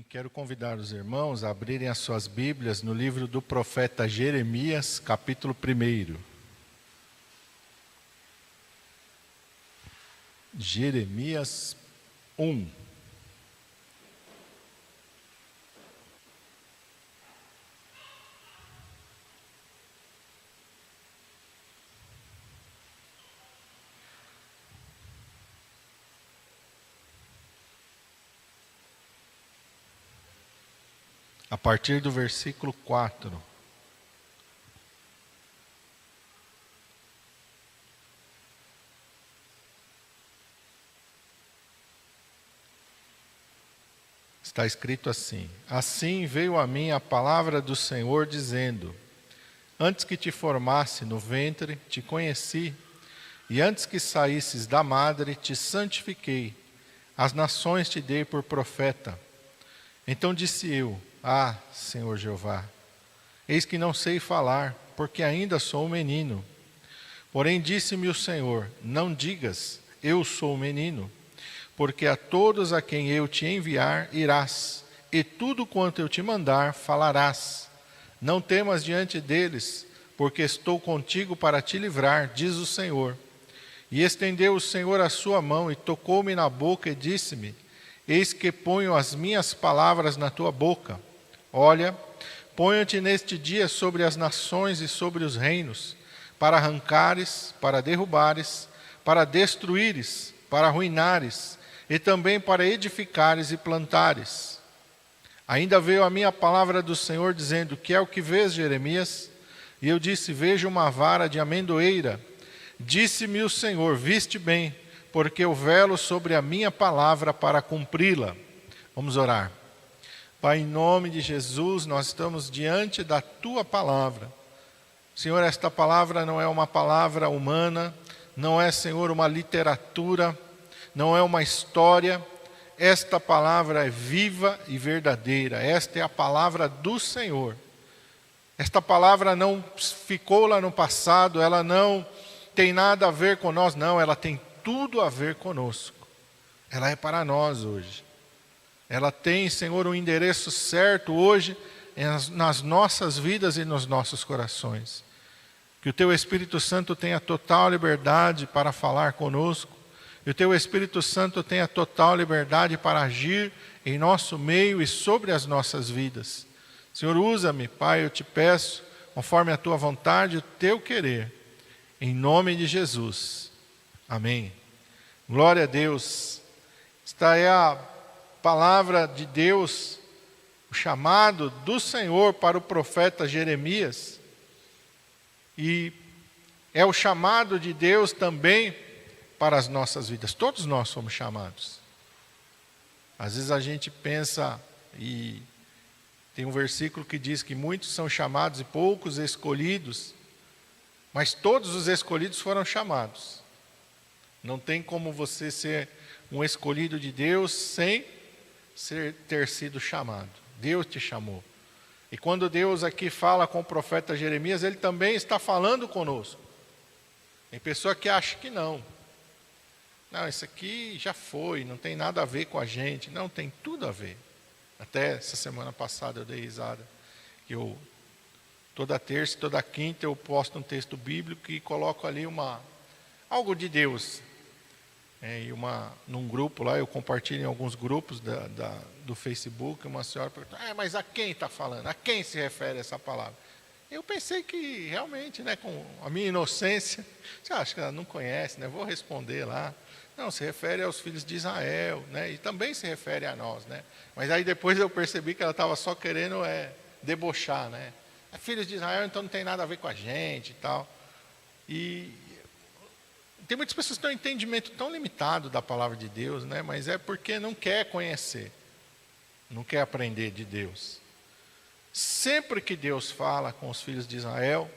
Amém. Quero convidar os irmãos a abrirem as suas Bíblias no livro do profeta Jeremias, capítulo 1. Jeremias 1. A partir do versículo 4. Está escrito assim: Assim veio a mim a palavra do Senhor, dizendo: Antes que te formasse no ventre, te conheci, e antes que saísses da madre, te santifiquei. As nações te dei por profeta. Então disse eu: Ah, Senhor Jeová, eis que não sei falar, porque ainda sou um menino. Porém disse-me o Senhor: Não digas, eu sou um menino, porque a todos a quem eu te enviar irás, e tudo quanto eu te mandar falarás. Não temas diante deles, porque estou contigo para te livrar, diz o Senhor. E estendeu o Senhor a sua mão e tocou-me na boca e disse-me: Eis que ponho as minhas palavras na tua boca. Olha, ponho-te neste dia sobre as nações e sobre os reinos, para arrancares, para derrubares, para destruíres, para arruinares, e também para edificares e plantares. Ainda veio a mim a palavra do Senhor, dizendo: Que é o que vês, Jeremias? E eu disse: Vejo uma vara de amendoeira. Disse-me o Senhor: Viste bem, porque eu velo sobre a minha palavra para cumpri-la. Vamos orar. Pai, em nome de Jesus, nós estamos diante da Tua palavra. Senhor, esta palavra não é uma palavra humana, não é, Senhor, uma literatura, não é uma história. Esta palavra é viva e verdadeira. Esta é a palavra do Senhor. Esta palavra não ficou lá no passado, ela não tem nada a ver com nós, não, ela tem tudo a ver conosco. Ela é para nós hoje. Ela tem, Senhor, um endereço certo hoje nas nossas vidas e nos nossos corações. Que o Teu Espírito Santo tenha total liberdade para falar conosco. Que o Teu Espírito Santo tenha total liberdade para agir em nosso meio e sobre as nossas vidas. Senhor, usa-me, Pai, eu te peço, conforme a Tua vontade e o Teu querer. Em nome de Jesus. Amém. Glória a Deus. Esta é a palavra de Deus, o chamado do Senhor para o profeta Jeremias. E é o chamado de Deus também para as nossas vidas. Todos nós somos chamados. Às vezes a gente pensa, e tem um versículo que diz que muitos são chamados e poucos escolhidos, mas todos os escolhidos foram chamados. Não tem como você ser um escolhido de Deus sem ter sido chamado. Deus te chamou. E quando Deus aqui fala com o profeta Jeremias, Ele também está falando conosco. Tem pessoa que acha que não. Não, isso aqui já foi, não tem nada a ver com a gente. Não, tem tudo a ver. Até essa semana passada eu dei risada. Toda terça e toda quinta eu posto um texto bíblico e coloco ali algo de Deus. Num grupo lá, eu compartilho em alguns grupos do Facebook, uma senhora perguntou: mas a quem está falando? A quem se refere essa palavra? Eu pensei que realmente, com a minha inocência, você acha que ela não conhece, vou responder lá. Não, se refere aos filhos de Israel, e também se refere a nós, Mas aí depois eu percebi que ela estava só querendo debochar, É filhos de Israel, então não tem nada a ver com a gente e tal. E tem muitas pessoas que têm um entendimento tão limitado da palavra de Deus, Mas é porque não quer conhecer, não quer aprender de Deus. Sempre que Deus fala com os filhos de Israel,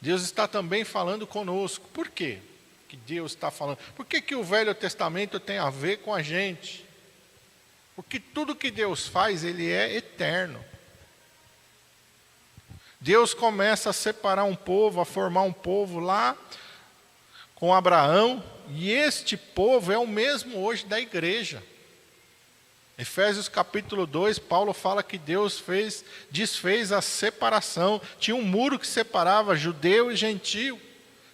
Deus está também falando conosco. Por quê que Deus está falando? Por que o Velho Testamento tem a ver com a gente? Porque tudo que Deus faz, Ele é eterno. Deus começa a separar um povo, a formar um povo lá com Abraão, e este povo é o mesmo hoje da igreja. Efésios capítulo 2, Paulo fala que Deus desfez a separação. Tinha um muro que separava judeu e gentio.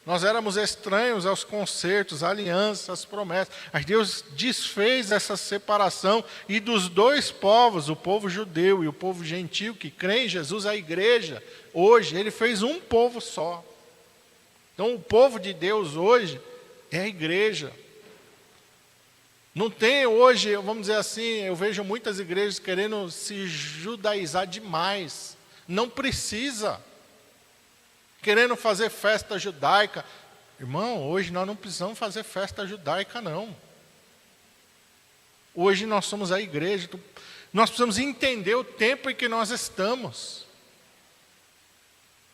Nós éramos estranhos aos concertos, alianças, às promessas. Mas Deus desfez essa separação e dos dois povos, o povo judeu e o povo gentio, que crê em Jesus, a igreja, hoje, Ele fez um povo só. Então o povo de Deus hoje é a igreja. Não tem hoje, vamos dizer assim, eu vejo muitas igrejas querendo se judaizar demais. Não precisa. Querendo fazer festa judaica. Irmão, hoje nós não precisamos fazer festa judaica, não. Hoje nós somos a igreja. Nós precisamos entender o tempo em que nós estamos.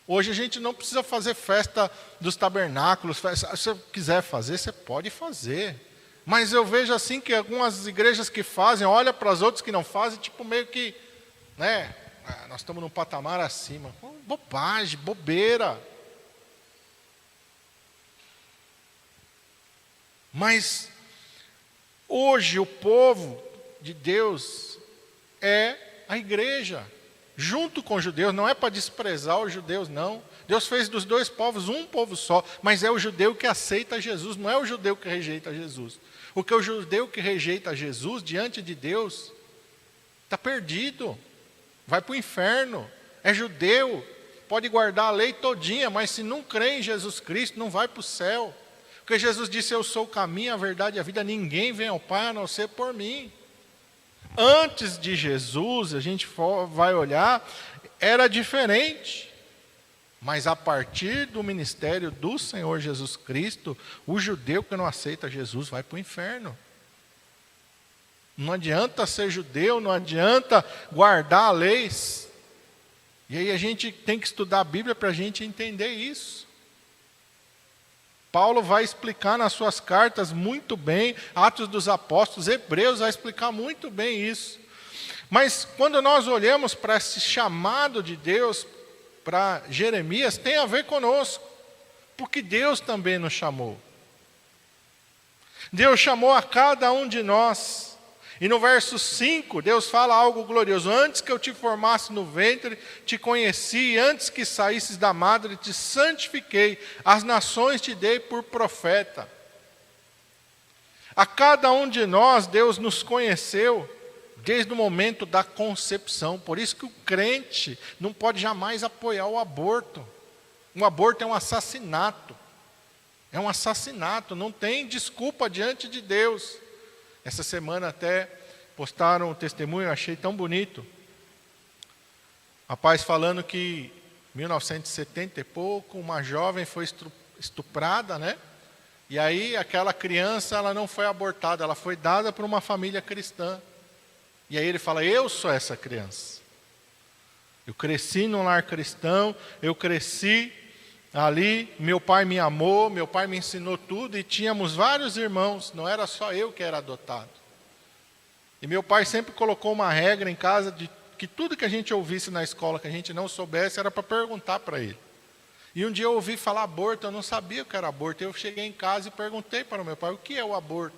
Hoje a gente não precisa fazer festa dos tabernáculos. Se você quiser fazer, você pode fazer. Mas eu vejo assim que algumas igrejas que fazem, olha para as outras que não fazem, tipo meio que, né? Nós estamos num patamar acima. Bobagem, bobeira. Mas hoje o povo de Deus é a igreja, junto com os judeus. Não é para desprezar os judeus, não. Deus fez dos dois povos um povo só, mas é o judeu que aceita Jesus, não é o judeu que rejeita Jesus. Porque o judeu que rejeita Jesus diante de Deus está perdido, vai para o inferno. É judeu, pode guardar a lei todinha, mas se não crê em Jesus Cristo, não vai para o céu. Porque Jesus disse: eu sou o caminho, a verdade e a vida, ninguém vem ao Pai a não ser por mim. Antes de Jesus, a gente vai olhar, era diferente. Mas a partir do ministério do Senhor Jesus Cristo, o judeu que não aceita Jesus vai para o inferno. Não adianta ser judeu, não adianta guardar leis. E aí a gente tem que estudar a Bíblia para a gente entender isso. Paulo vai explicar nas suas cartas muito bem, Atos dos Apóstolos, Hebreus vai explicar muito bem isso. Mas quando nós olhamos para esse chamado de Deus para Jeremias, tem a ver conosco, porque Deus também nos chamou. Deus chamou a cada um de nós. E no verso 5, Deus fala algo glorioso: antes que eu te formasse no ventre, te conheci, e antes que saísses da madre, te santifiquei, as nações te dei por profeta. A cada um de nós, Deus nos conheceu desde o momento da concepção. Por isso que o crente não pode jamais apoiar o aborto. O aborto é um assassinato. É um assassinato, não tem desculpa diante de Deus. Essa semana até postaram um testemunho, eu achei tão bonito. Rapaz falando que em 1970 e pouco, uma jovem foi estuprada, né? E aí aquela criança, ela não foi abortada, ela foi dada por uma família cristã. E aí ele fala: eu sou essa criança. Eu cresci num lar cristão, eu cresci ali, meu pai me amou, meu pai me ensinou tudo, e tínhamos vários irmãos, não era só eu que era adotado. E meu pai sempre colocou uma regra em casa de que tudo que a gente ouvisse na escola que a gente não soubesse era para perguntar para ele. E um dia eu ouvi falar aborto, eu não sabia o que era aborto. Eu cheguei em casa e perguntei para o meu pai: o que é o aborto?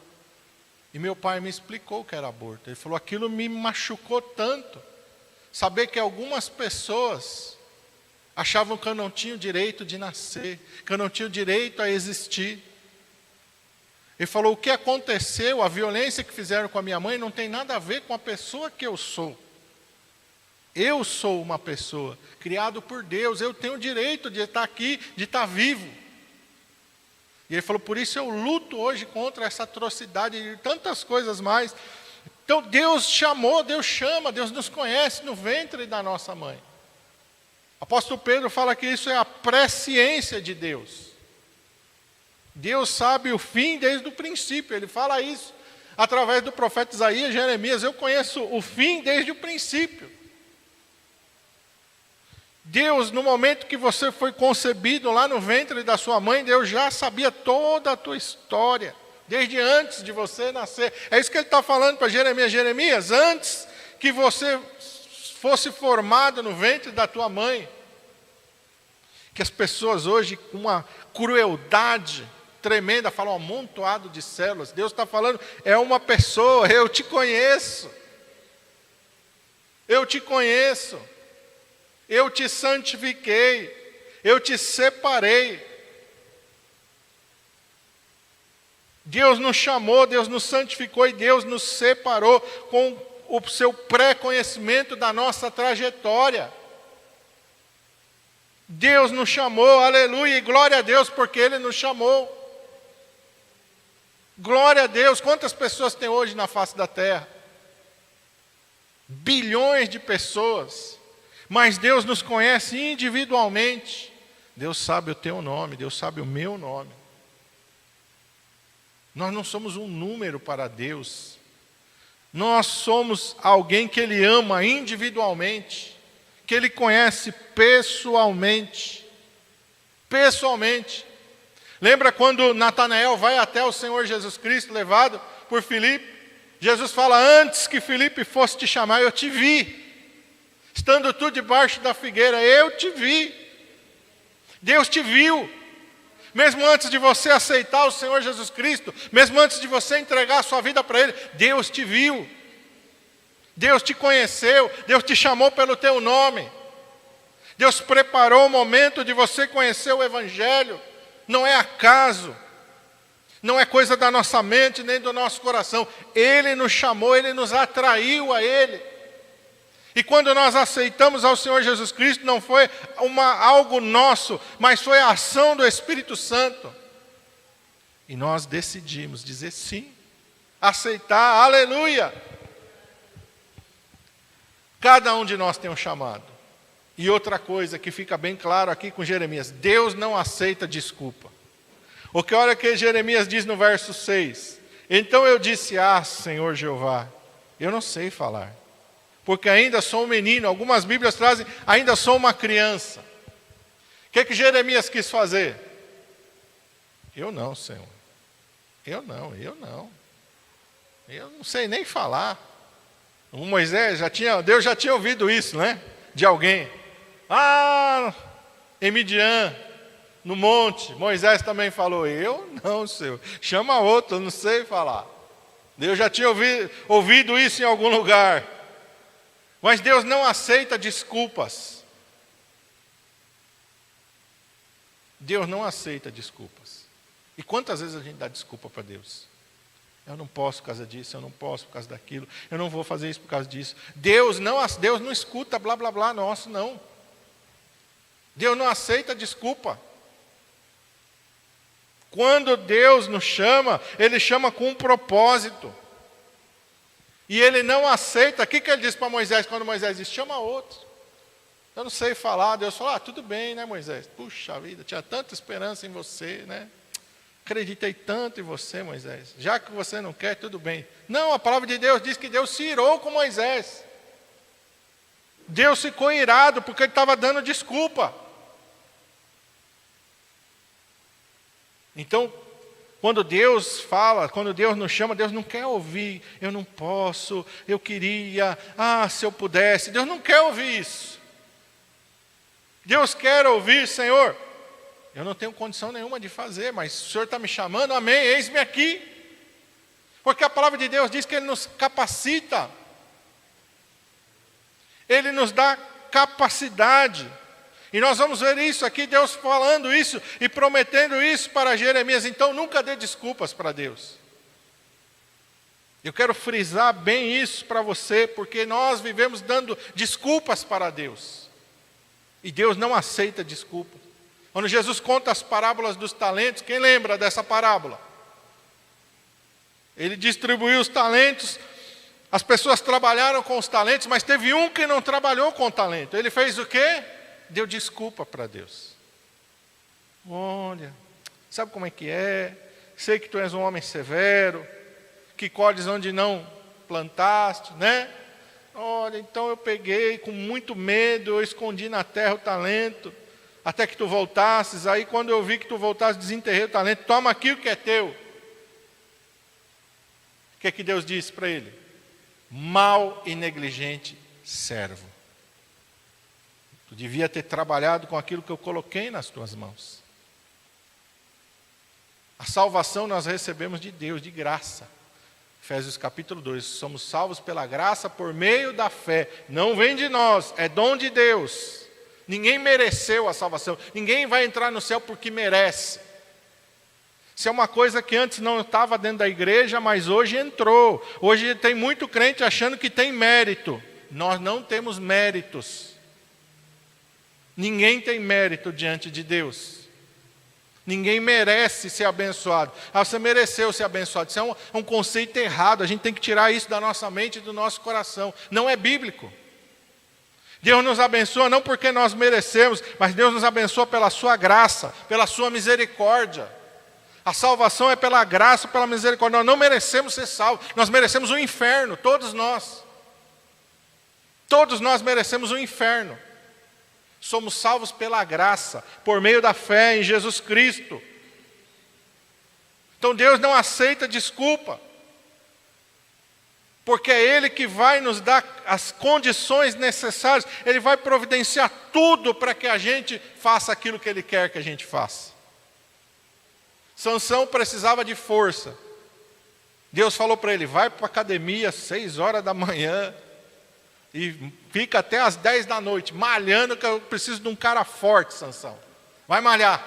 E meu pai me explicou o que era aborto. Ele falou: aquilo me machucou tanto. Saber que algumas pessoas achavam que eu não tinha o direito de nascer, que eu não tinha o direito a existir. Ele falou: o que aconteceu, a violência que fizeram com a minha mãe não tem nada a ver com a pessoa que eu sou. Eu sou uma pessoa criado por Deus, eu tenho o direito de estar aqui, de estar vivo. E ele falou: por isso eu luto hoje contra essa atrocidade e tantas coisas mais. Então Deus chamou, Deus chama, Deus nos conhece no ventre da nossa mãe. O apóstolo Pedro fala que isso é a presciência de Deus. Deus sabe o fim desde o princípio. Ele fala isso através do profeta Isaías, Jeremias: eu conheço o fim desde o princípio. Deus, no momento que você foi concebido lá no ventre da sua mãe, Deus já sabia toda a tua história, desde antes de você nascer. É isso que ele está falando para Jeremias: Jeremias, antes que você fosse formado no ventre da tua mãe. Que as pessoas hoje, com uma crueldade tremenda, falam: amontoado de células. Deus está falando: é uma pessoa, eu te conheço. Eu te conheço. Eu te santifiquei. Eu te separei. Deus nos chamou, Deus nos santificou e Deus nos separou com o seu pré-conhecimento da nossa trajetória. Deus nos chamou, aleluia, e glória a Deus porque Ele nos chamou. Glória a Deus. Quantas pessoas tem hoje na face da terra? Bilhões de pessoas. Mas Deus nos conhece individualmente. Deus sabe o teu nome, Deus sabe o meu nome. Nós não somos um número para Deus. Nós somos alguém que Ele ama individualmente, que Ele conhece pessoalmente. Pessoalmente. Lembra quando Natanael vai até o Senhor Jesus Cristo, levado por Filipe? Jesus fala, antes que Filipe fosse te chamar, eu te vi. Estando tu debaixo da figueira, eu te vi. Deus te viu. Mesmo antes de você aceitar o Senhor Jesus Cristo, mesmo antes de você entregar a sua vida para Ele, Deus te viu. Deus te conheceu, Deus te chamou pelo teu nome. Deus preparou o momento de você conhecer o Evangelho. Não é acaso, não é coisa da nossa mente nem do nosso coração. Ele nos chamou, Ele nos atraiu a Ele. E quando nós aceitamos ao Senhor Jesus Cristo, não foi algo nosso, mas foi a ação do Espírito Santo. E nós decidimos dizer sim, aceitar, aleluia. Cada um de nós tem um chamado. E outra coisa que fica bem claro aqui com Jeremias, Deus não aceita desculpa. O que olha que Jeremias diz no verso 6, então eu disse, Senhor Jeová, eu não sei falar. Porque ainda sou um menino, algumas Bíblias trazem, ainda sou uma criança. O que Jeremias quis fazer? Eu não, Senhor. Eu não. Eu não sei nem falar. O Moisés Deus já tinha ouvido isso, né? De alguém. Em Midian, no monte, Moisés também falou, eu não, Senhor. Chama outro, eu não sei falar. Deus já tinha ouvido isso em algum lugar. Mas Deus não aceita desculpas. Deus não aceita desculpas. E quantas vezes a gente dá desculpa para Deus? Eu não posso por causa disso, eu não posso por causa daquilo, eu não vou fazer isso por causa disso. Deus não escuta blá blá blá nosso, não. Deus não aceita desculpa. Quando Deus nos chama, Ele chama com um propósito. E Ele não aceita. O que Ele disse para Moisés quando Moisés disse, chama outro. Eu não sei falar. Deus falou, tudo bem, né, Moisés? Puxa vida, tinha tanta esperança em você, né? Acreditei tanto em você, Moisés. Já que você não quer, tudo bem. Não, a palavra de Deus diz que Deus se irou com Moisés. Deus ficou irado porque Ele estava dando desculpa. Então, quando Deus fala, quando Deus nos chama, Deus não quer ouvir, eu não posso, eu queria, se eu pudesse. Deus não quer ouvir isso. Deus quer ouvir, Senhor, eu não tenho condição nenhuma de fazer, mas o Senhor está me chamando, amém, eis-me aqui. Porque a palavra de Deus diz que Ele nos capacita. Ele nos dá capacidade. E nós vamos ver isso aqui, Deus falando isso e prometendo isso para Jeremias. Então nunca dê desculpas para Deus. Eu quero frisar bem isso para você, porque nós vivemos dando desculpas para Deus. E Deus não aceita desculpa. Quando Jesus conta as parábolas dos talentos, quem lembra dessa parábola? Ele distribuiu os talentos, as pessoas trabalharam com os talentos, mas teve um que não trabalhou com o talento. Ele fez o quê? Deu desculpa para Deus. Olha, sabe como é que é? Sei que tu és um homem severo, que colhes onde não plantaste, né? Olha, então eu peguei com muito medo, eu escondi na terra o talento, até que tu voltasses. Aí quando eu vi que tu voltasses, desenterrei o talento. Toma aqui o que é teu. O que é que Deus disse para ele? Mau e negligente servo. Tu devia ter trabalhado com aquilo que eu coloquei nas tuas mãos. A salvação nós recebemos de Deus, de graça. Efésios capítulo 2, somos salvos pela graça por meio da fé. Não vem de nós, é dom de Deus. Ninguém mereceu a salvação. Ninguém vai entrar no céu porque merece. Isso é uma coisa que antes não estava dentro da igreja, mas hoje entrou. Hoje tem muito crente achando que tem mérito. Nós não temos méritos. Ninguém tem mérito diante de Deus. Ninguém merece ser abençoado. Você mereceu ser abençoado. Isso é um conceito errado. A gente tem que tirar isso da nossa mente e do nosso coração. Não é bíblico. Deus nos abençoa não porque nós merecemos, mas Deus nos abençoa pela sua graça, pela sua misericórdia. A salvação é pela graça, pela misericórdia. Nós não merecemos ser salvos. Nós merecemos o inferno, todos nós. Todos nós merecemos o inferno. Somos salvos pela graça, por meio da fé em Jesus Cristo. Então Deus não aceita desculpa. Porque é Ele que vai nos dar as condições necessárias. Ele vai providenciar tudo para que a gente faça aquilo que Ele quer que a gente faça. Sansão precisava de força. Deus falou para ele, vai para a academia às 6 horas da manhã e fica até às 10 da noite, malhando, que eu preciso de um cara forte, Sansão. Vai malhar.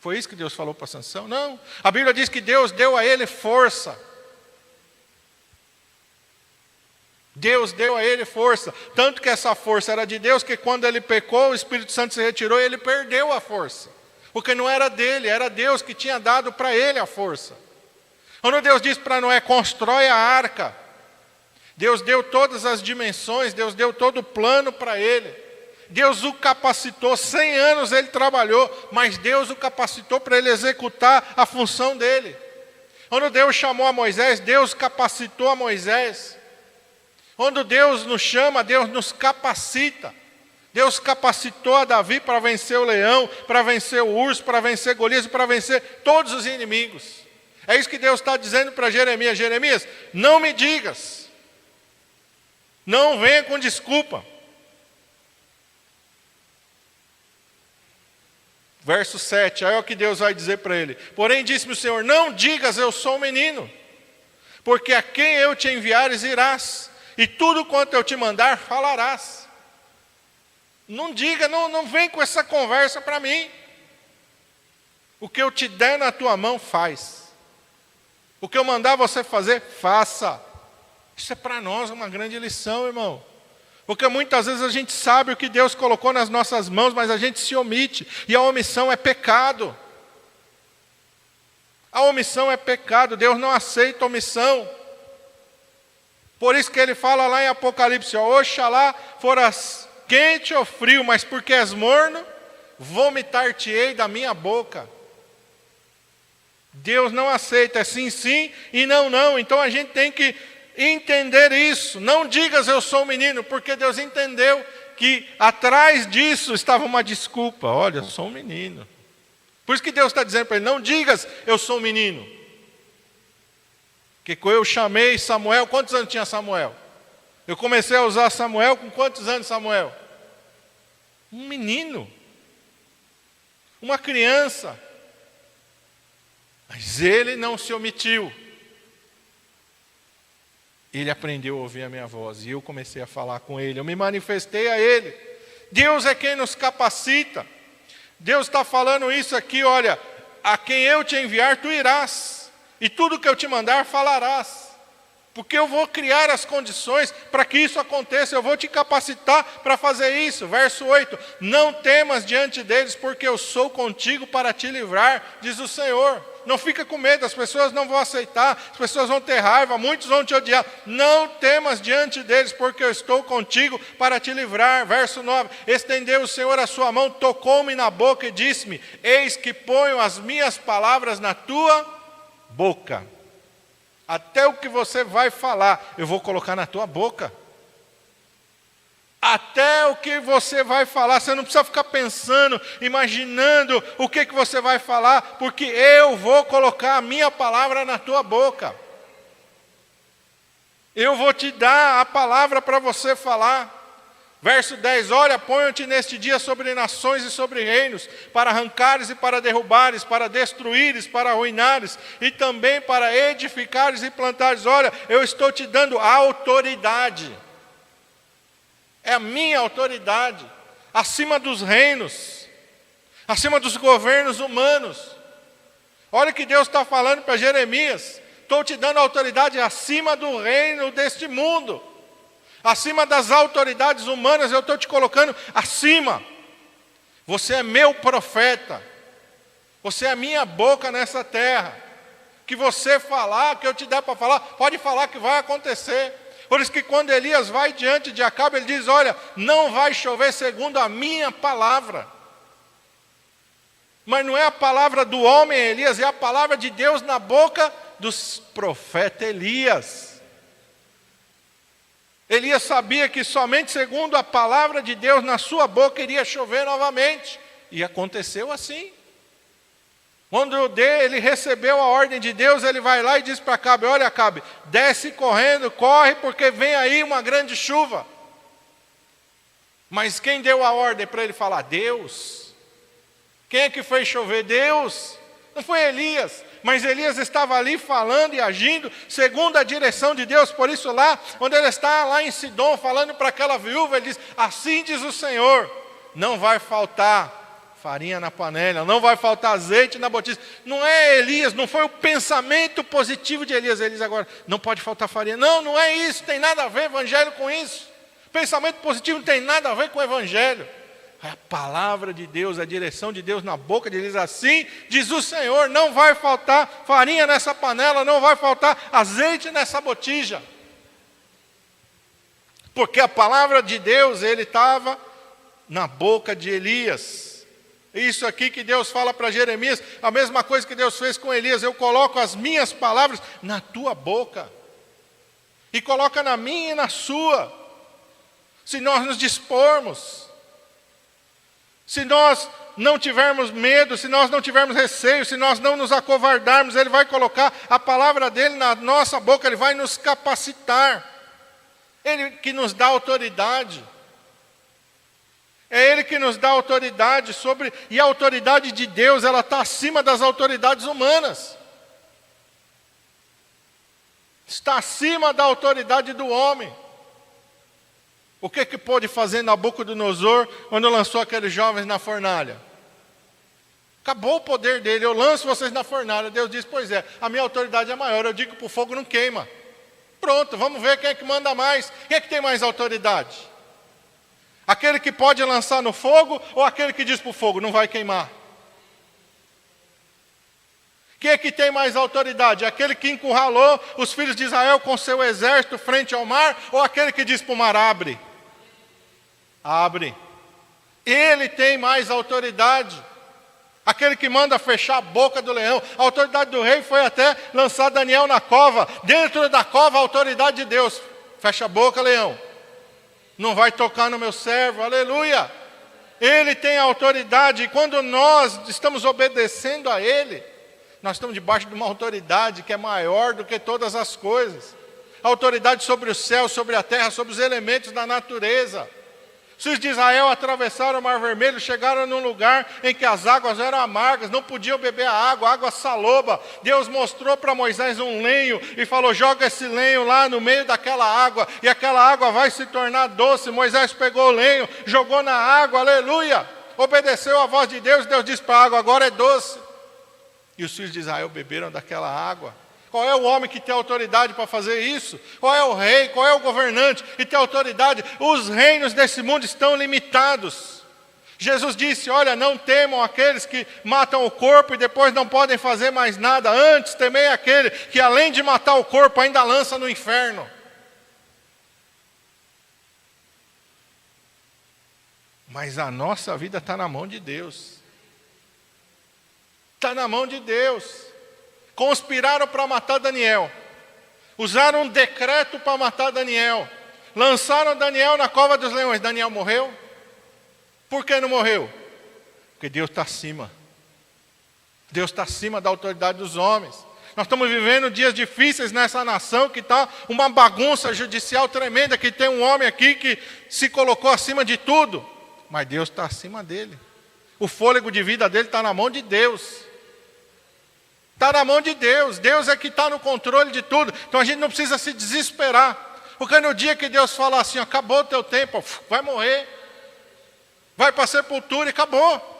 Foi isso que Deus falou para Sansão? Não. A Bíblia diz que Deus deu a ele força. Deus deu a ele força, tanto que essa força era de Deus, que quando ele pecou, o Espírito Santo se retirou e ele perdeu a força. Porque não era dele, era Deus que tinha dado para ele a força. Quando Deus disse para Noé, constrói a arca, Deus deu todas as dimensões, Deus deu todo o plano para ele. Deus o capacitou, 100 anos ele trabalhou, mas Deus o capacitou para ele executar a função dele. Quando Deus chamou a Moisés, Deus capacitou a Moisés. Quando Deus nos chama, Deus nos capacita. Deus capacitou a Davi para vencer o leão, para vencer o urso, para vencer Golias e para vencer todos os inimigos. É isso que Deus está dizendo para Jeremias. Jeremias, não me digas. Não venha com desculpa. Verso 7, aí é o que Deus vai dizer para ele. Porém disse-me o Senhor, não digas eu sou um menino, porque a quem eu te enviares irás. E tudo quanto eu te mandar, falarás. Não diga, não vem com essa conversa para mim. O que eu te der na tua mão, faz. O que eu mandar você fazer, faça. Isso é para nós uma grande lição, irmão. Porque muitas vezes a gente sabe o que Deus colocou nas nossas mãos, mas a gente se omite. E a omissão é pecado. A omissão é pecado. Deus não aceita omissão. Por isso que ele fala lá em Apocalipse, oxalá foras quente ou frio, mas porque és morno, vomitar-te-ei da minha boca. Deus não aceita, é sim, sim e não, não. Então a gente tem que entender isso. Não digas eu sou um menino, porque Deus entendeu que atrás disso estava uma desculpa. Olha, eu sou um menino. Por isso que Deus está dizendo para ele, não digas eu sou um menino. Que quando eu chamei Samuel, quantos anos tinha Samuel? Eu comecei a usar Samuel com quantos anos, Samuel? Um menino. Uma criança. Mas ele não se omitiu. Ele aprendeu a ouvir a minha voz e eu comecei a falar com ele. Eu me manifestei a ele. Deus é quem nos capacita. Deus está falando isso aqui, olha, a quem eu te enviar, tu irás. E tudo que eu te mandar, falarás. Porque eu vou criar as condições para que isso aconteça. Eu vou te capacitar para fazer isso. Verso 8. Não temas diante deles, porque eu sou contigo para te livrar, diz o Senhor. Não fica com medo, as pessoas não vão aceitar, as pessoas vão ter raiva, muitos vão te odiar. Não temas diante deles, porque eu estou contigo para te livrar. Verso 9. Estendeu o Senhor a sua mão, tocou-me na boca e disse-me, eis que ponho as minhas palavras na tua boca. Até o que você vai falar, eu vou colocar na tua boca. Até o que você vai falar, você não precisa ficar pensando, imaginando o que você vai falar, porque eu vou colocar a minha palavra na tua boca. Eu vou te dar a palavra para você falar. Verso 10, olha, ponho-te neste dia sobre nações e sobre reinos, para arrancares e para derrubares, para destruíres, para arruinares, e também para edificares e plantares. Olha, eu estou te dando autoridade. É a minha autoridade, acima dos reinos, acima dos governos humanos. Olha o que Deus está falando para Jeremias. Estou te dando autoridade acima do reino deste mundo. Acima das autoridades humanas, eu estou te colocando acima. Você é meu profeta. Você é a minha boca nessa terra. Que você falar, que eu te der para falar, pode falar que vai acontecer. Por isso que quando Elias vai diante de Acabe, ele diz, olha, não vai chover segundo a minha palavra. Mas não é a palavra do homem Elias, é a palavra de Deus na boca do profeta Elias. Elias sabia que somente segundo a palavra de Deus na sua boca iria chover novamente. E aconteceu assim. Quando ele recebeu a ordem de Deus, ele vai lá e diz para Acabe, olha Acabe, desce correndo, corre, porque vem aí uma grande chuva. Mas quem deu a ordem para ele falar? Deus. Quem é que fez chover? Deus. Não foi Elias. Mas Elias estava ali falando e agindo segundo a direção de Deus. Por isso lá, quando ele está lá em Sidom falando para aquela viúva, ele diz, assim diz o Senhor, não vai faltar farinha na panela, não vai faltar azeite na botija. Não é Elias, não foi o pensamento positivo de Elias. Elias agora, não pode faltar farinha. Não, não é isso, tem nada a ver evangelho com isso. Pensamento positivo não tem nada a ver com o evangelho. É a palavra de Deus, a direção de Deus na boca de Elias. Assim diz o Senhor, não vai faltar farinha nessa panela, não vai faltar azeite nessa botija. Porque a palavra de Deus, ele estava na boca de Elias. Isso aqui que Deus fala para Jeremias, a mesma coisa que Deus fez com Elias. Eu coloco as minhas palavras na tua boca. E coloca na minha e na sua. Se nós nos dispormos. Se nós não tivermos medo, se nós não tivermos receio, se nós não nos acovardarmos, Ele vai colocar a palavra dEle na nossa boca, Ele vai nos capacitar. Ele que nos dá autoridade. É Ele que nos dá autoridade sobre... E a autoridade de Deus, ela está acima das autoridades humanas. Está acima da autoridade do homem. O que pôde fazer Nabucodonosor quando lançou aqueles jovens na fornalha? Acabou o poder dele, eu lanço vocês na fornalha. Deus diz, pois é, a minha autoridade é maior, eu digo para o fogo não queima. Pronto, vamos ver quem é que manda mais. Quem é que tem mais autoridade? Aquele que pode lançar no fogo ou aquele que diz para o fogo, não vai queimar? Quem é que tem mais autoridade? Aquele que encurralou os filhos de Israel com seu exército frente ao mar ou aquele que diz para o mar, abre? Abre. Ele tem mais autoridade. Aquele que manda fechar a boca do leão. A autoridade do rei foi até lançar Daniel na cova. Dentro da cova, a autoridade de Deus. Fecha a boca, leão. Não vai tocar no meu servo. Aleluia. Ele tem a autoridade. E quando nós estamos obedecendo a Ele, nós estamos debaixo de uma autoridade que é maior do que todas as coisas. A autoridade sobre o céu, sobre a terra, sobre os elementos da natureza. Os filhos de Israel atravessaram o Mar Vermelho, chegaram num lugar em que as águas eram amargas, não podiam beber a água saloba. Deus mostrou para Moisés um lenho e falou, joga esse lenho lá no meio daquela água, e aquela água vai se tornar doce. Moisés pegou o lenho, jogou na água, aleluia. Obedeceu a voz de Deus, Deus disse para a água, agora é doce. E os filhos de Israel beberam daquela água. Qual é o homem que tem autoridade para fazer isso? Qual é o rei? Qual é o governante que tem autoridade? Os reinos desse mundo estão limitados. Jesus disse, olha, não temam aqueles que matam o corpo e depois não podem fazer mais nada. Antes temei aquele que além de matar o corpo ainda lança no inferno. Mas a nossa vida está na mão de Deus. Está na mão de Deus. Conspiraram para matar Daniel. Usaram um decreto para matar Daniel. Lançaram Daniel na cova dos leões. Daniel morreu? Por que não morreu? Porque Deus está acima. Deus está acima da autoridade dos homens. Nós estamos vivendo dias difíceis nessa nação, que está uma bagunça judicial tremenda, que tem um homem aqui que se colocou acima de tudo, mas Deus está acima dele. O fôlego de vida dele está na mão de Deus. Está na mão de Deus. Deus é que está no controle de tudo. Então a gente não precisa se desesperar. Porque no dia que Deus falar assim, acabou o teu tempo, vai morrer, vai para a sepultura e acabou.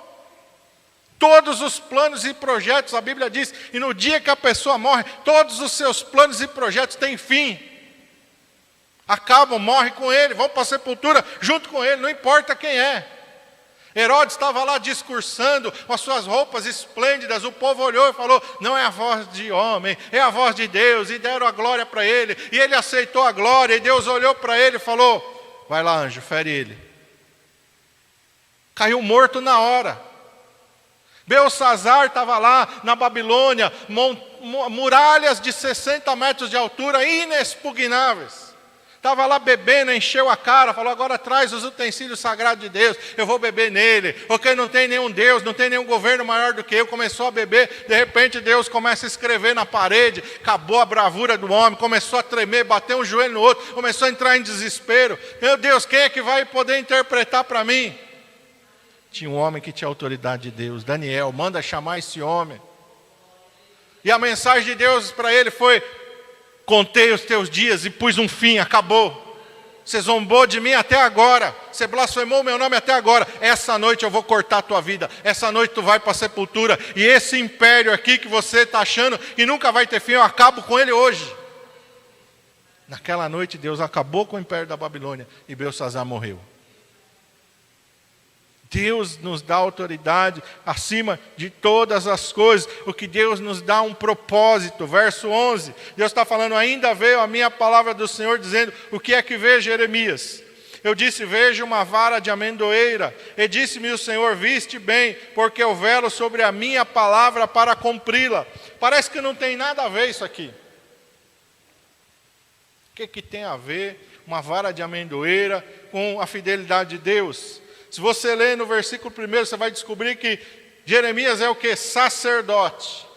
Todos os planos e projetos, a Bíblia diz, e no dia que a pessoa morre, todos os seus planos e projetos têm fim. Acabam, morre com ele, vão para a sepultura junto com ele, não importa quem é. Herodes estava lá discursando com as suas roupas esplêndidas, o povo olhou e falou, não é a voz de homem, é a voz de Deus, e deram a glória para ele, e ele aceitou a glória, e Deus olhou para ele e falou, vai lá anjo, fere ele. Caiu morto na hora. Belsazar estava lá na Babilônia, muralhas de 60 metros de altura, inexpugnáveis. Estava lá bebendo, encheu a cara, falou, agora traz os utensílios sagrados de Deus, eu vou beber nele. Porque não tem nenhum Deus, não tem nenhum governo maior do que eu. Começou a beber, de repente Deus começa a escrever na parede, acabou a bravura do homem, começou a tremer, bateu um joelho no outro, começou a entrar em desespero. Meu Deus, quem é que vai poder interpretar para mim? Tinha um homem que tinha autoridade de Deus, Daniel, manda chamar esse homem. E a mensagem de Deus para ele foi, contei os teus dias e pus um fim, acabou. Você zombou de mim até agora, você blasfemou o meu nome até agora. Essa noite eu vou cortar a tua vida, essa noite tu vai para a sepultura. E esse império aqui que você está achando que nunca vai ter fim, eu acabo com ele hoje. Naquela noite Deus acabou com o império da Babilônia e Belsazar morreu. Deus nos dá autoridade acima de todas as coisas, o que Deus nos dá um propósito. Verso 11, Deus está falando, ainda veio a minha palavra do Senhor dizendo, o que é que vê Jeremias? Eu disse, vejo uma vara de amendoeira, e disse-me o Senhor, viste bem, porque eu velo sobre a minha palavra para cumpri-la. Parece que não tem nada a ver isso aqui. O que tem a ver uma vara de amendoeira com a fidelidade de Deus? Se você ler no versículo 1, você vai descobrir que Jeremias é o que? Sacerdote.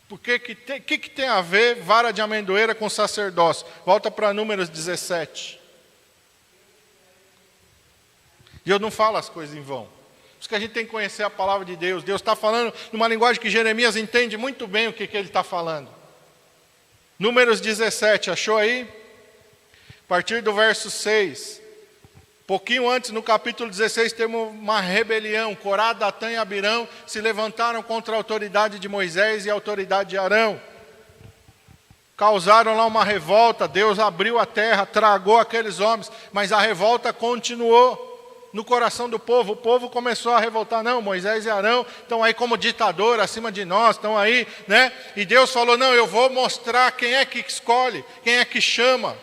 Por que tem a ver vara de amendoeira com sacerdócio? Volta para Números 17. E eu não falo as coisas em vão. Por isso que a gente tem que conhecer a palavra de Deus. Deus está falando numa linguagem que Jeremias entende muito bem o que ele está falando. Números 17, achou aí? A partir do verso 6. Pouquinho antes, no capítulo 16, temos uma rebelião. Corá, Datã e Abirão se levantaram contra a autoridade de Moisés e a autoridade de Arão. Causaram lá uma revolta, Deus abriu a terra, tragou aqueles homens, mas a revolta continuou no coração do povo. O povo começou a revoltar, não, Moisés e Arão estão aí como ditador acima de nós, estão aí, né? E Deus falou, não, eu vou mostrar quem é que escolhe, quem é que chama.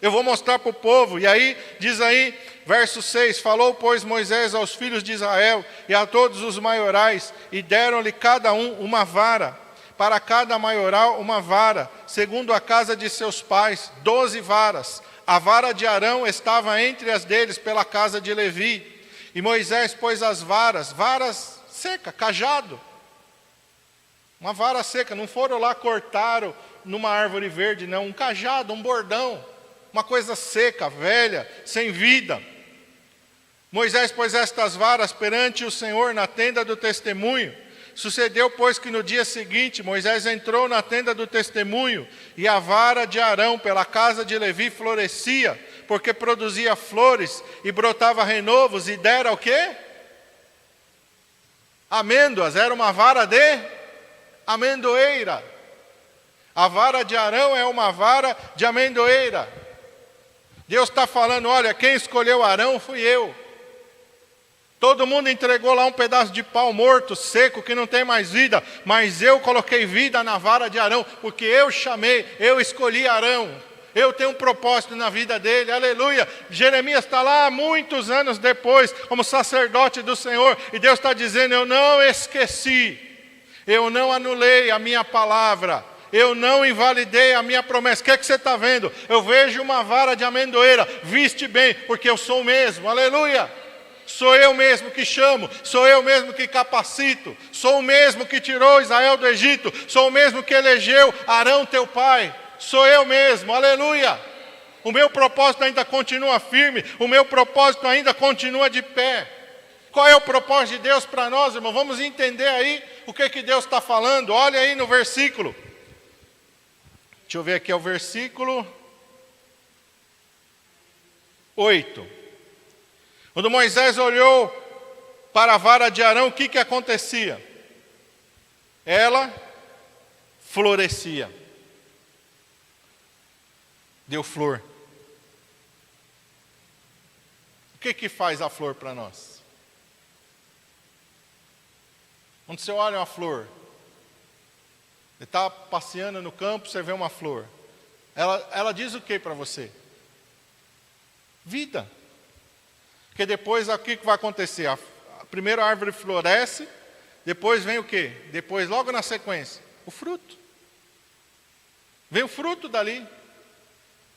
Eu vou mostrar para o povo. E aí, diz aí, verso 6, falou, pois, Moisés aos filhos de Israel e a todos os maiorais, e deram-lhe cada um uma vara, para cada maioral uma vara, segundo a casa de seus pais, 12 varas. A vara de Arão estava entre as deles pela casa de Levi. E Moisés pôs as varas seca, cajado. Uma vara seca, não foram lá, cortaram numa árvore verde, não, um cajado, um bordão. Uma coisa seca, velha, sem vida. Moisés pôs estas varas perante o Senhor na tenda do testemunho. Sucedeu, pois, que no dia seguinte Moisés entrou na tenda do testemunho, e a vara de Arão pela casa de Levi florescia, porque produzia flores e brotava renovos, e dera o quê? Amêndoas, era uma vara de amendoeira. A vara de Arão é uma vara de amendoeira. Deus está falando, olha, quem escolheu Arão fui eu. Todo mundo entregou lá um pedaço de pau morto, seco, que não tem mais vida, mas eu coloquei vida na vara de Arão, porque eu chamei, eu escolhi Arão. Eu tenho um propósito na vida dele, aleluia. Jeremias está lá muitos anos depois, como sacerdote do Senhor, e Deus está dizendo, eu não esqueci, eu não anulei a minha palavra, eu não invalidei a minha promessa. O que é que você está vendo? Eu vejo uma vara de amendoeira, viste bem, porque eu sou o mesmo, aleluia. Sou eu mesmo que chamo, sou eu mesmo que capacito, sou o mesmo que tirou Israel do Egito, sou o mesmo que elegeu Arão teu pai, sou eu mesmo, aleluia. O meu propósito ainda continua firme, o meu propósito ainda continua de pé. Qual é o propósito de Deus para nós, irmão? Vamos entender aí o que Deus está falando. Olha aí no versículo. Deixa eu ver aqui, é o versículo 8. Quando Moisés olhou para a vara de Arão, o que acontecia? Ela florescia. Deu flor. O que faz a flor para nós? Quando você olha uma flor, você está passeando no campo, você vê uma flor. Ela diz o que para você? Vida. Porque depois o que vai acontecer? Primeiro a árvore floresce, depois vem o quê? Depois, logo na sequência, o fruto. Vem o fruto dali.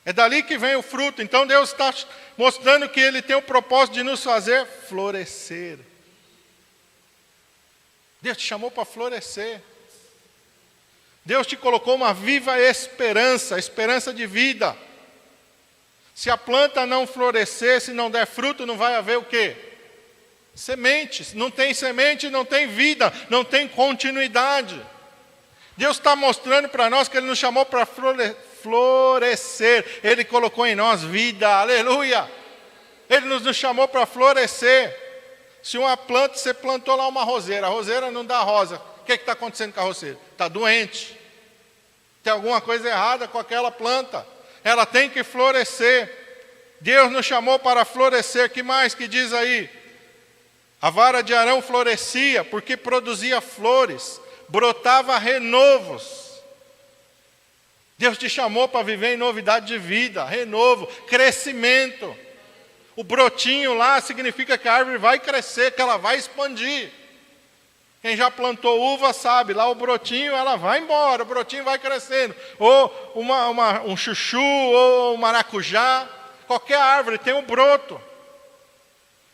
É dali que vem o fruto. Então Deus está mostrando que Ele tem o propósito de nos fazer florescer. Deus te chamou para florescer. Deus te colocou uma viva esperança, esperança de vida. Se a planta não florescer, se não der fruto, não vai haver o quê? Sementes. Não tem semente, não tem vida, não tem continuidade. Deus está mostrando para nós que Ele nos chamou para florescer. Ele colocou em nós vida, aleluia. Ele nos chamou para florescer. Se uma planta, você plantou lá uma roseira, a roseira não dá rosa, o que está acontecendo com a roseira? Está doente. Tem alguma coisa errada com aquela planta. Ela tem que florescer. Deus nos chamou para florescer. Que mais que diz aí? A vara de Arão florescia porque produzia flores, brotava renovos. Deus te chamou para viver em novidade de vida, renovo, crescimento. O brotinho lá significa que a árvore vai crescer, que ela vai expandir. Quem já plantou uva sabe, lá o brotinho ela vai embora, o brotinho vai crescendo. Ou um chuchu, ou um maracujá, qualquer árvore tem um broto.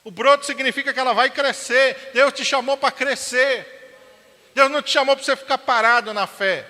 O broto significa que ela vai crescer. Deus te chamou para crescer. Deus não te chamou para você ficar parado na fé.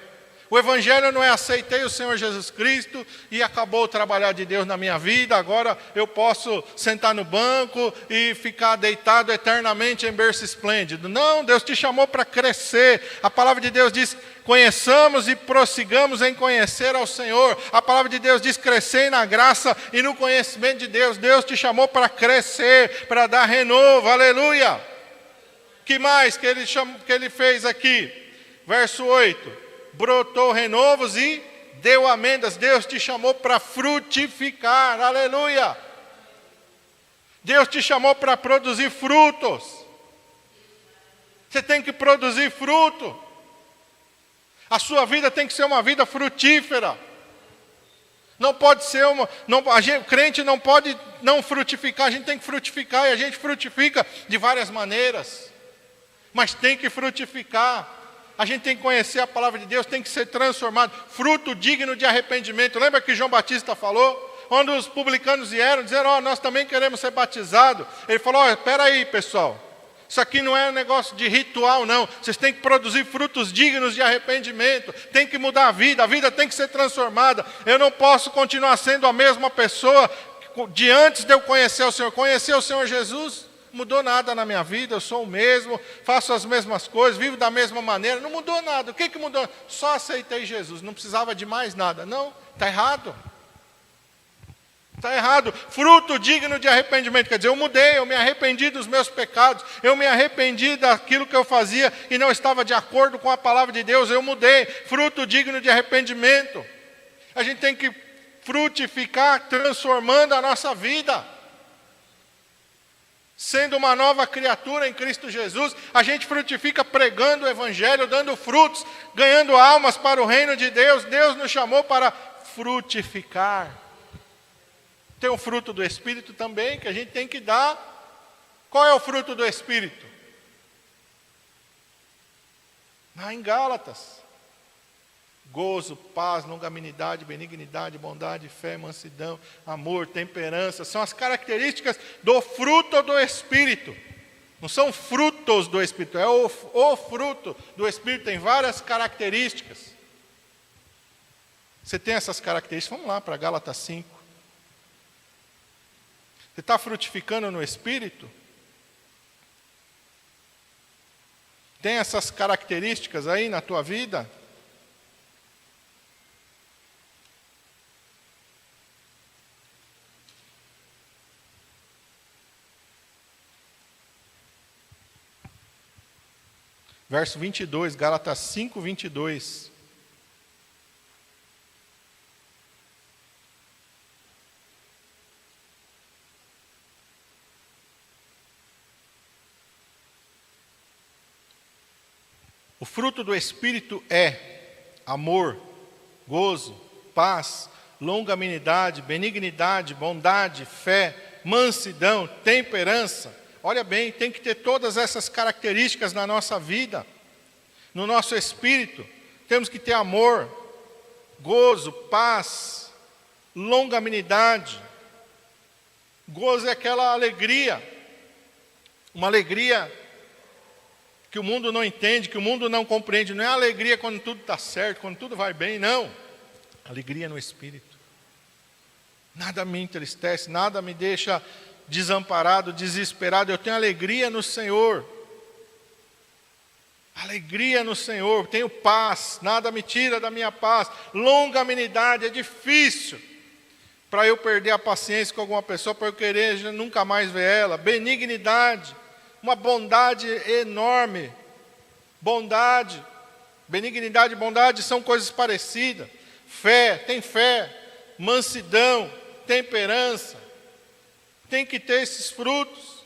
O Evangelho não é aceitei o Senhor Jesus Cristo e acabou o trabalhar de Deus na minha vida, agora eu posso sentar no banco e ficar deitado eternamente em berço esplêndido. Não, Deus te chamou para crescer. A palavra de Deus diz, conheçamos e prossigamos em conhecer ao Senhor. A palavra de Deus diz, crescei na graça e no conhecimento de Deus. Deus te chamou para crescer, para dar renovo, aleluia. Que mais que ele fez aqui? Verso 8. Brotou renovos e deu amêndoas. Deus te chamou para frutificar, aleluia. Deus te chamou para produzir frutos. Você tem que produzir fruto. A sua vida tem que ser uma vida frutífera. Não pode ser o crente não pode não frutificar, a gente tem que frutificar e a gente frutifica de várias maneiras. Mas tem que frutificar. A gente tem que conhecer a palavra de Deus, tem que ser transformado. Fruto digno de arrependimento. Lembra que João Batista falou? Quando os publicanos vieram, disseram, nós também queremos ser batizados. Ele falou, espera aí pessoal. Isso aqui não é um negócio de ritual não. Vocês têm que produzir frutos dignos de arrependimento. Tem que mudar a vida tem que ser transformada. Eu não posso continuar sendo a mesma pessoa de antes de eu conhecer o Senhor. Conhecer o Senhor Jesus? Mudou nada na minha vida, eu sou o mesmo, faço as mesmas coisas, vivo da mesma maneira, não mudou nada. O que mudou? Só aceitei Jesus, não precisava de mais nada. Não, está errado. Está errado. Fruto digno de arrependimento, quer dizer, eu mudei, eu me arrependi dos meus pecados, eu me arrependi daquilo que eu fazia e não estava de acordo com a palavra de Deus, eu mudei. Fruto digno de arrependimento. A gente tem que frutificar transformando a nossa vida. Sendo uma nova criatura em Cristo Jesus, a gente frutifica pregando o Evangelho, dando frutos, ganhando almas para o reino de Deus. Deus nos chamou para frutificar. Tem o fruto do Espírito também, que a gente tem que dar. Qual é o fruto do Espírito? Lá em Gálatas. gozo, paz, longanimidade, benignidade, bondade, fé, mansidão, amor, temperança. São as características do fruto do Espírito. Não são frutos do Espírito, é o fruto do Espírito, tem várias características. Você tem essas características? Vamos lá para Gálatas 5. Você está frutificando no Espírito? Tem essas características aí na tua vida? Verso 22, Gálatas 5, 22. O fruto do Espírito é amor, gozo, paz, longanimidade, benignidade, bondade, fé, mansidão, temperança. Olha bem, tem que ter todas essas características na nossa vida, no nosso espírito. Temos que ter amor, gozo, paz, longanimidade. Gozo é aquela alegria, uma alegria que o mundo não entende, que o mundo não compreende. Não é alegria quando tudo está certo, quando tudo vai bem, não. Alegria no Espírito. Nada me entristece, nada me deixa desamparado, desesperado. Eu tenho alegria no Senhor. Alegria no Senhor, tenho paz, nada me tira da minha paz. Longanimidade, é difícil para eu perder a paciência com alguma pessoa, para eu querer nunca mais ver ela. Benignidade, uma bondade enorme. Bondade, benignidade e bondade são coisas parecidas. Fé, tem fé. Mansidão, temperança. Tem que ter esses frutos.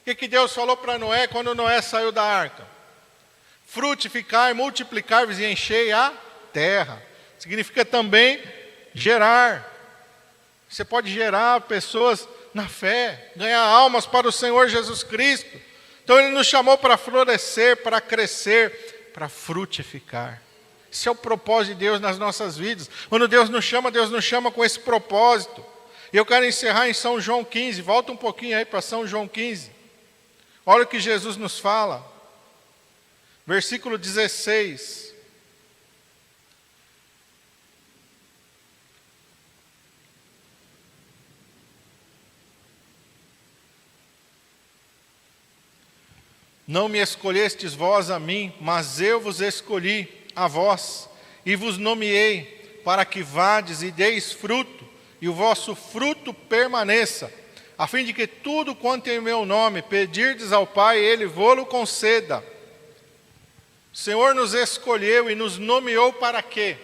O que Deus falou para Noé quando Noé saiu da arca? Frutificar, multiplicar-vos e encher a terra. Significa também gerar. Você pode gerar pessoas na fé, ganhar almas para o Senhor Jesus Cristo. Então Ele nos chamou para florescer, para crescer, para frutificar. Esse é o propósito de Deus nas nossas vidas. Quando Deus nos chama com esse propósito. E eu quero encerrar em São João 15. Volta um pouquinho aí para São João 15. Olha o que Jesus nos fala. Versículo 16. Não me escolhestes vós a mim, mas eu vos escolhi a vós, e vos nomeei, para que vades e deis fruto, e o vosso fruto permaneça, a fim de que tudo quanto em meu nome pedirdes ao Pai, Ele vô-lo conceda. O Senhor nos escolheu e nos nomeou para quê?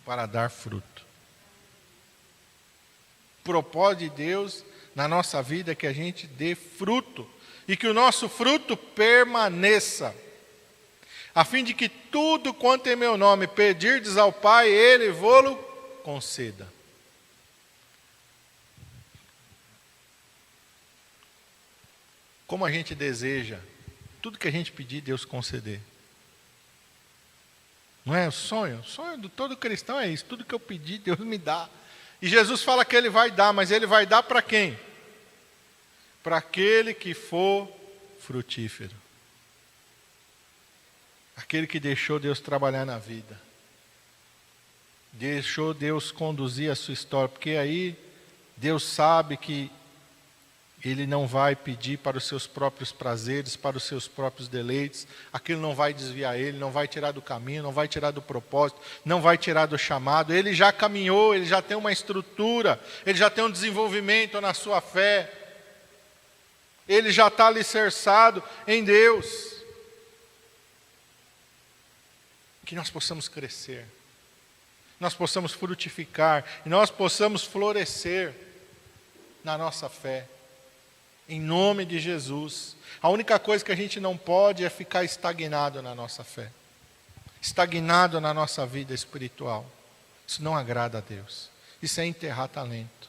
Para dar fruto. O propósito de Deus na nossa vida é que a gente dê fruto. E que o nosso fruto permaneça, a fim de que tudo quanto em meu nome pedirdes ao Pai, Ele vô-lo conceda. Como a gente deseja, tudo que a gente pedir, Deus conceder. Não é o sonho? O sonho de todo cristão é isso, tudo que eu pedir, Deus me dá. E Jesus fala que Ele vai dar, mas Ele vai dar para quem? Para aquele que for frutífero. Aquele que deixou Deus trabalhar na vida. Deixou Deus conduzir a sua história. Porque aí Deus sabe que Ele não vai pedir para os seus próprios prazeres, para os seus próprios deleites. Aquilo não vai desviar Ele, não vai tirar do caminho, não vai tirar do propósito, não vai tirar do chamado. Ele já caminhou, Ele já tem uma estrutura, Ele já tem um desenvolvimento na sua fé. Ele já está alicerçado em Deus. Que nós possamos crescer, nós possamos frutificar, e nós possamos florescer na nossa fé, em nome de Jesus. A única coisa que a gente não pode é ficar estagnado na nossa fé, estagnado na nossa vida espiritual. Isso não agrada a Deus, isso é enterrar talento.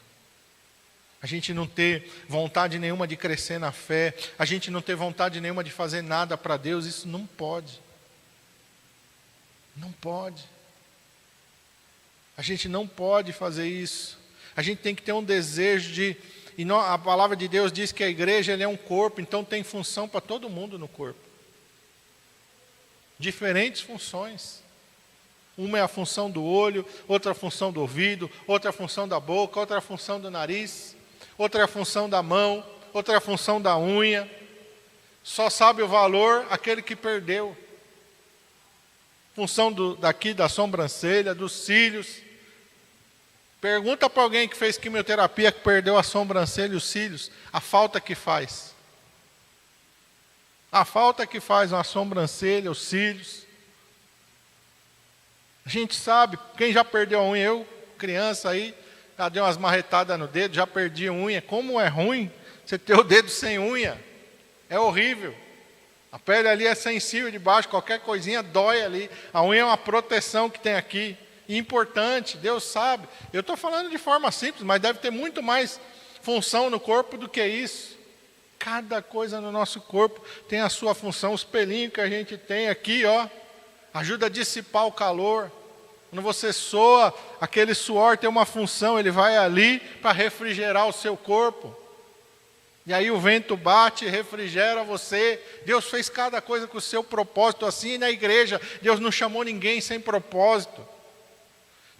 A gente não ter vontade nenhuma de crescer na fé, a gente não ter vontade nenhuma de fazer nada para Deus, isso não pode. Não pode. A gente não pode fazer isso. A gente tem que ter um desejo de... a palavra de Deus diz que a igreja é um corpo, então tem função para todo mundo no corpo. Diferentes funções. Uma é a função do olho, outra a função do ouvido, outra a função da boca, outra a função do nariz, outra a função da mão, outra a função da unha. Só sabe o valor aquele que perdeu. Função daqui da sobrancelha, dos cílios. Pergunta para alguém que fez quimioterapia, que perdeu a sobrancelha e os cílios, a falta que faz. A falta que faz uma sobrancelha, os cílios. A gente sabe, quem já perdeu a unha, eu, criança aí, já deu umas marretadas no dedo, já perdi a unha. Como é ruim você ter o dedo sem unha. É horrível. A pele ali é sensível de baixo, qualquer coisinha dói ali. A unha é uma proteção que tem aqui. E importante, Deus sabe. Eu estou falando de forma simples, mas deve ter muito mais função no corpo do que isso. Cada coisa no nosso corpo tem a sua função. Os pelinhos que a gente tem aqui, ó, ajuda a dissipar o calor. Quando você soa, aquele suor tem uma função, ele vai ali para refrigerar o seu corpo. E aí o vento bate e refrigera você. Deus fez cada coisa com o seu propósito. Assim na igreja, Deus não chamou ninguém sem propósito.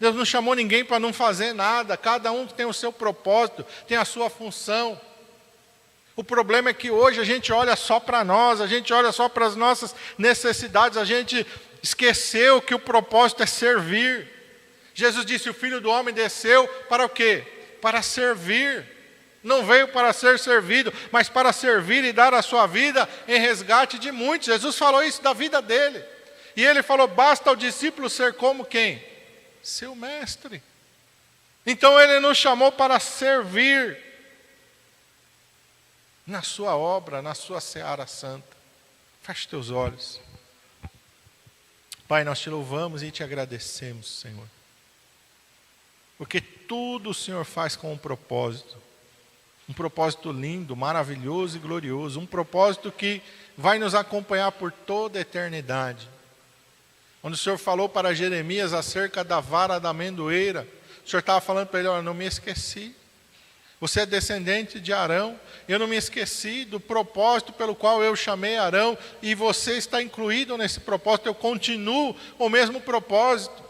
Deus não chamou ninguém para não fazer nada. Cada um tem o seu propósito, tem a sua função. O problema é que hoje a gente olha só para nós, a gente olha só para as nossas necessidades, a gente esqueceu que o propósito é servir. Jesus disse, o Filho do Homem desceu para o quê? Para servir. Não veio para ser servido, mas para servir e dar a sua vida em resgate de muitos. Jesus falou isso da vida dele. E ele falou, basta ao discípulo ser como quem? Seu mestre. Então ele nos chamou para servir na sua obra, na sua seara santa. Feche teus olhos. Pai, nós te louvamos e te agradecemos, Senhor. Porque tudo o Senhor faz com um propósito. Um propósito lindo, maravilhoso e glorioso. Um propósito que vai nos acompanhar por toda a eternidade. Quando o Senhor falou para Jeremias acerca da vara da amendoeira, o Senhor estava falando para ele, olha, não me esqueci. Você é descendente de Arão, eu não me esqueci do propósito pelo qual eu chamei Arão, e você está incluído nesse propósito, eu continuo com o mesmo propósito.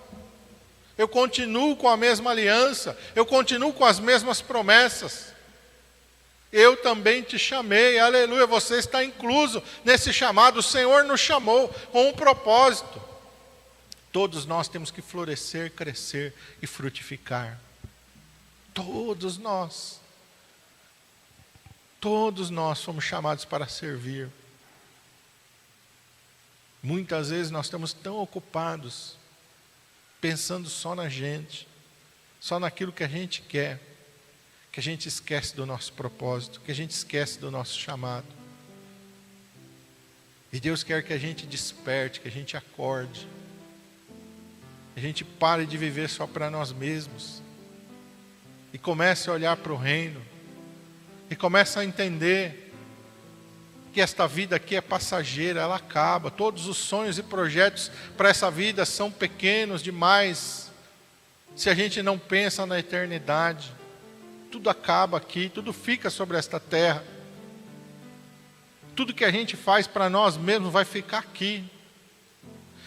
Eu continuo com a mesma aliança, eu continuo com as mesmas promessas. Eu também te chamei, aleluia, você está incluso nesse chamado, o Senhor nos chamou com um propósito. Todos nós temos que florescer, crescer e frutificar. Todos nós. Todos nós fomos chamados para servir. Muitas vezes nós estamos tão ocupados, pensando só na gente, só naquilo que a gente quer, que a gente esquece do nosso propósito, que a gente esquece do nosso chamado. E Deus quer que a gente desperte, que a gente acorde, a gente pare de viver só para nós mesmos e comece a olhar para o reino e comece a entender que esta vida aqui é passageira, ela acaba. Todos os sonhos e projetos para essa vida são pequenos demais se a gente não pensa na eternidade. Tudo acaba aqui, tudo fica sobre esta terra. Tudo que a gente faz para nós mesmos vai ficar aqui,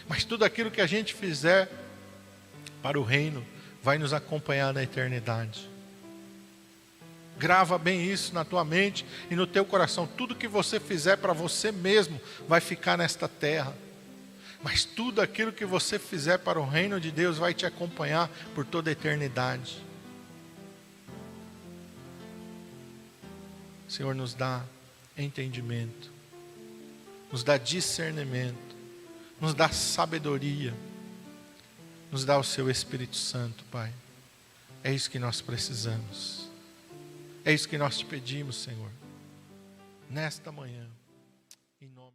mas tudo aquilo que a gente fizer para o reino vai nos acompanhar na eternidade. Grava bem isso na tua mente e no teu coração. Tudo que você fizer para você mesmo vai ficar nesta terra, mas tudo aquilo que você fizer para o reino de Deus vai te acompanhar por toda a eternidade. O Senhor nos dá entendimento, nos dá discernimento, nos dá sabedoria, nos dá o seu Espírito Santo, Pai. É isso que nós precisamos. É isso que nós te pedimos, Senhor, nesta manhã, em nome